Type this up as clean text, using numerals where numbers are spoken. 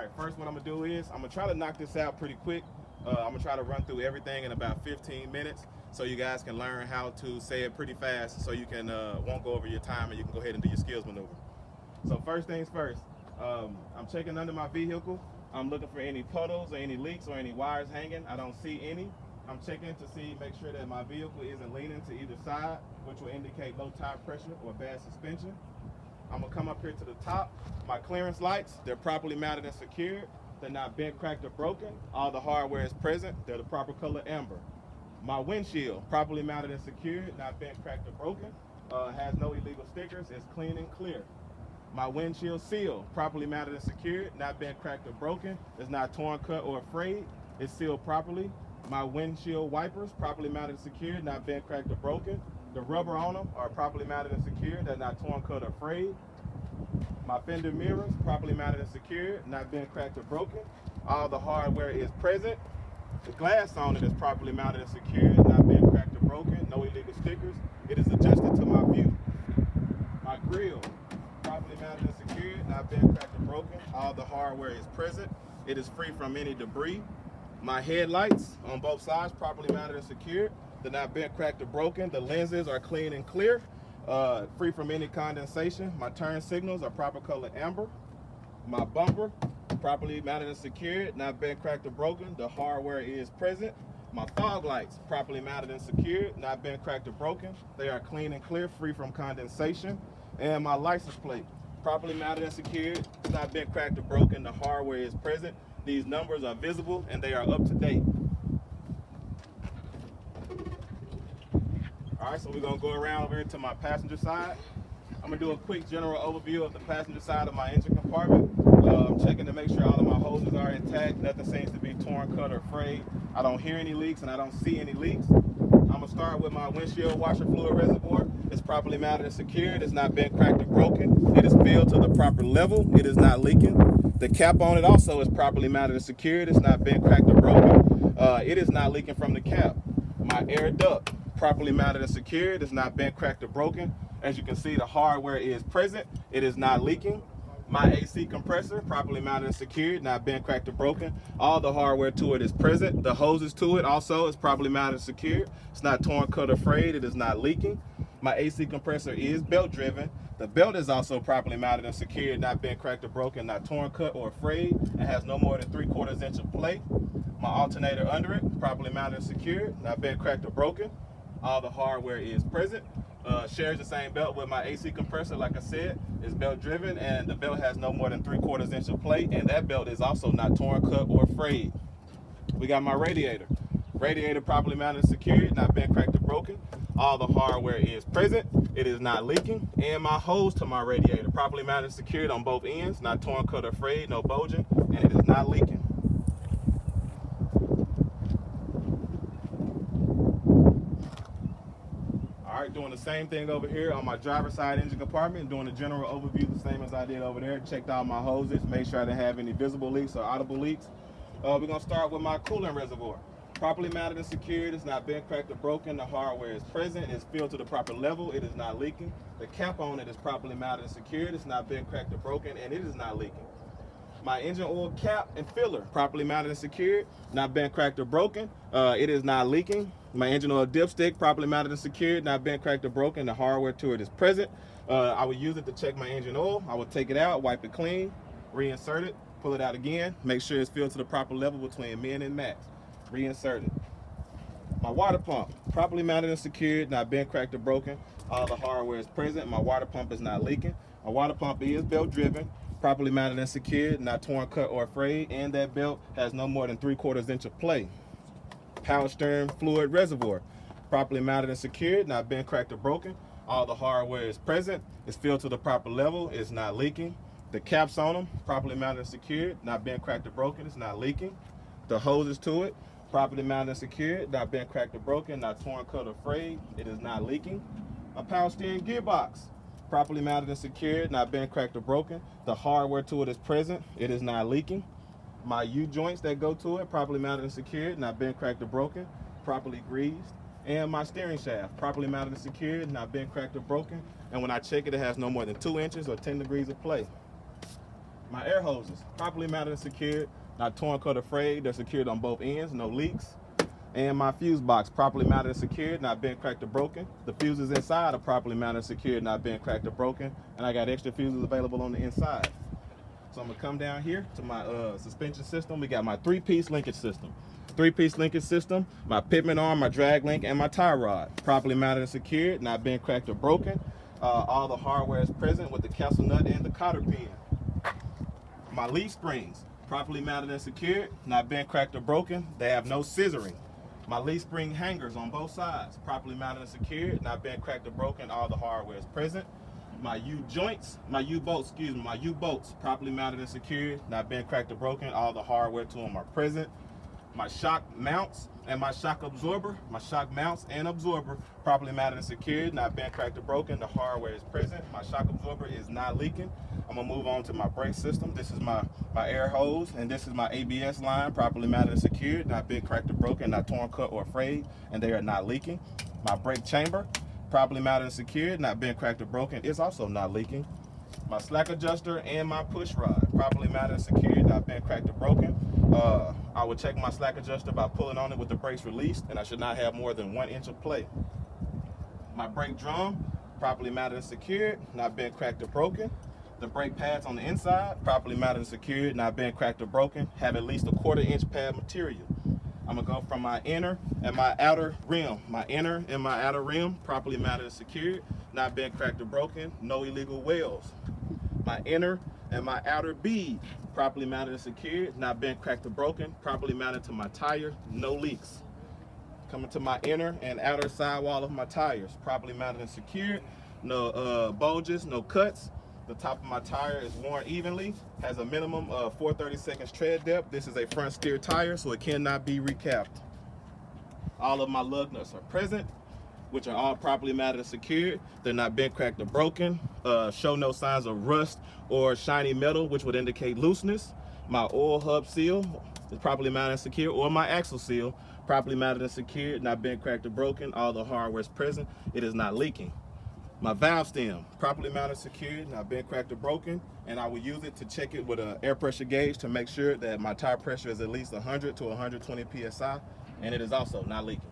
right, first what I'm gonna do is I'm gonna try to knock this out pretty quick. I'm gonna try to run through everything in about 15 minutes so you guys can learn how to say it pretty fast so you can won't go over your time and you can go ahead and do your skills maneuver. So first things first, I'm checking under my vehicle. I'm looking for any puddles or any leaks or any wires hanging. I don't see any. I'm checking to make sure that my vehicle isn't leaning to either side, which will indicate low tire pressure or bad suspension. I'm gonna come up here to the top. My clearance lights, they're properly mounted and secured. They're not bent, cracked, or broken. All the hardware is present. They're the proper color amber. My windshield, properly mounted and secured, not bent, cracked, or broken. Has no illegal stickers. It's clean and clear. My windshield seal, properly mounted and secured, not bent, cracked, or broken. It's not torn, cut, or frayed. It's sealed properly. My windshield wipers, properly mounted and secured, not bent, cracked, or broken. The rubber on them are properly mounted and secured. They're not torn, cut, or frayed. My fender mirrors, properly mounted and secured, not bent, cracked, or broken. All the hardware is present. The glass on it is properly mounted and secured, not bent, cracked, or broken. No illegal stickers. It is adjusted to my view. My grill, properly mounted and secured, not bent, cracked, or broken. All the hardware is present. It is free from any debris. My headlights on both sides, properly mounted and secured. They're not bent, cracked, or broken. The lenses are clean and clear, free from any condensation. My turn signals are proper color amber. My bumper, properly mounted and secured, not bent, cracked, or broken. The hardware is present. My fog lights, properly mounted and secured, not bent, cracked, or broken. They are clean and clear, free from condensation. And my license plate, properly mounted and secured, not bent, cracked, or broken. The hardware is present. These numbers are visible and they are up to date. All right, so we're gonna go around over here to my passenger side. I'm gonna do a quick general overview of the passenger side of my engine compartment. I'm checking to make sure all of my hoses are intact. Nothing seems to be torn, cut, or frayed. I don't hear any leaks and I don't see any leaks. I'm gonna start with my windshield washer fluid reservoir. It's properly mounted and secured. It's not bent, cracked, or broken. It is filled to the proper level. It is not leaking. The cap on it also is properly mounted and secured. It's not bent, cracked, or broken. It is not leaking from the cap. My air duct, properly mounted and secured. It's not bent, cracked, or broken. As you can see, the hardware is present. It is not leaking. My AC compressor, properly mounted and secured, not bent, cracked, or broken. All the hardware to it is present. The hoses to it also is properly mounted and secured. It's not torn, cut, or frayed. It is not leaking. My AC compressor is belt driven. The belt is also properly mounted and secured, not bent, cracked, or broken, not torn, cut, or frayed. It has no more than 3/4 inch of play. My alternator under it, properly mounted and secured, not bent, cracked, or broken. All the hardware is present. Shares the same belt with my AC compressor, like I said. It's belt driven and the belt has no more than 3/4 inch of plate, and that belt is also not torn, cut, or frayed. We got my radiator. Radiator properly mounted and secured, not bent, cracked, or broken. All the hardware is present. It is not leaking. And my hose to my radiator, properly mounted and secured on both ends, not torn, cut, or frayed, no bulging, and it is not leaking. All right, doing the same thing over here on my driver's side engine compartment, doing a general overview the same as I did over there. Checked out my hoses, made sure I didn't have any visible leaks or audible leaks. We're gonna start with my coolant reservoir. Properly mounted and secured, it's not bent, cracked, or broken. The hardware is present, it's filled to the proper level, it is not leaking. The cap on it is properly mounted and secured, it's not bent, cracked, or broken, and it is not leaking. My engine oil cap and filler, properly mounted and secured, not bent, cracked, or broken. It is not leaking. My engine oil dipstick, properly mounted and secured, not bent, cracked, or broken. The hardware to it is present. I would use it to check my engine oil. I would take it out, wipe it clean, reinsert it, pull it out again, make sure it's filled to the proper level between min and max. Reinsert it. My water pump, properly mounted and secured, not bent, cracked, or broken. All the hardware is present. My water pump is not leaking. My water pump is belt driven, properly mounted and secured, not torn, cut, or frayed, and that belt has no more than 3/4 inch of play. Power steering fluid reservoir, properly mounted and secured, not bent, cracked, or broken. All the hardware is present. It's filled to the proper level. It's not leaking. The caps on them, properly mounted and secured, not bent, cracked, or broken. It's not leaking. The hoses to it, properly mounted and secured, not bent, cracked, or broken, not torn, cut, or frayed. It is not leaking. A power steering gearbox, properly mounted and secured, not bent, cracked, or broken. The hardware to it is present. It is not leaking. My U-joints that go to it, properly mounted and secured, not bent, cracked, or broken, properly greased. And my steering shaft, properly mounted and secured, not bent, cracked, or broken. And when I check it, it has no more than 2 inches or 10 degrees of play. My air hoses, properly mounted and secured, not torn, cut, or frayed. They're secured on both ends, no leaks. And my fuse box, properly mounted and secured, not bent, cracked, or broken. The fuses inside are properly mounted and secured, not bent, cracked, or broken. And I got extra fuses available on the inside. So I'm gonna come down here to my suspension system. We got my three-piece linkage system. Three-piece linkage system, my pitman arm, my drag link, and my tie rod. Properly mounted and secured, not bent, cracked, or broken. All the hardware is present with the castle nut and the cotter pin. My leaf springs, properly mounted and secured, not bent, cracked, or broken. They have no scissoring. My leaf spring hangers on both sides, properly mounted and secured, not bent, cracked, or broken. All the hardware is present. My U-bolts, properly mounted and secured, not bent, cracked, or broken. All the hardware to them are present. My shock mounts and my shock absorber, properly mounted and secured, not bent, cracked, or broken. The hardware is present. My shock absorber is not leaking. I'm gonna move on to my brake system. This is my air hose, and this is my ABS line, properly mounted and secured, not bent, cracked, or broken, not torn, cut, or frayed, and they are not leaking. My brake chamber, properly mounted and secured, not bent, cracked, or broken, it's also not leaking. My slack adjuster and my push rod, properly mounted and secured, not bent, cracked, or broken. I would check my slack adjuster by pulling on it with the brakes released, and I should not have more than 1 inch of play. My brake drum, properly mounted and secured, not bent, cracked, or broken. The brake pads on the inside, properly mounted and secured, not bent, cracked, or broken, have at least a 1/4 inch pad material. I'm gonna go from my inner and my outer rim. My inner and my outer rim, properly mounted and secured, not bent, cracked, or broken, no illegal welds. My inner and my outer bead, properly mounted and secured, not bent, cracked, or broken, properly mounted to my tire, no leaks. Coming to my inner and outer sidewall of my tires, properly mounted and secured, no bulges, no cuts. The top of my tire is worn evenly, has a minimum of 4/32 tread depth. This is a front steer tire, so it cannot be recapped. All of my lug nuts are present, which are all properly mounted and secured. They're not bent, cracked, or broken. Show no signs of rust or shiny metal, which would indicate looseness. My oil hub seal is properly mounted and secured, or my axle seal, properly mounted and secured, not bent, cracked, or broken. All the hardware is present. It is not leaking. My valve stem, properly mounted, secured, not bent, cracked, or broken, and I will use it to check it with an air pressure gauge to make sure that my tire pressure is at least 100 to 120 psi, and it is also not leaking.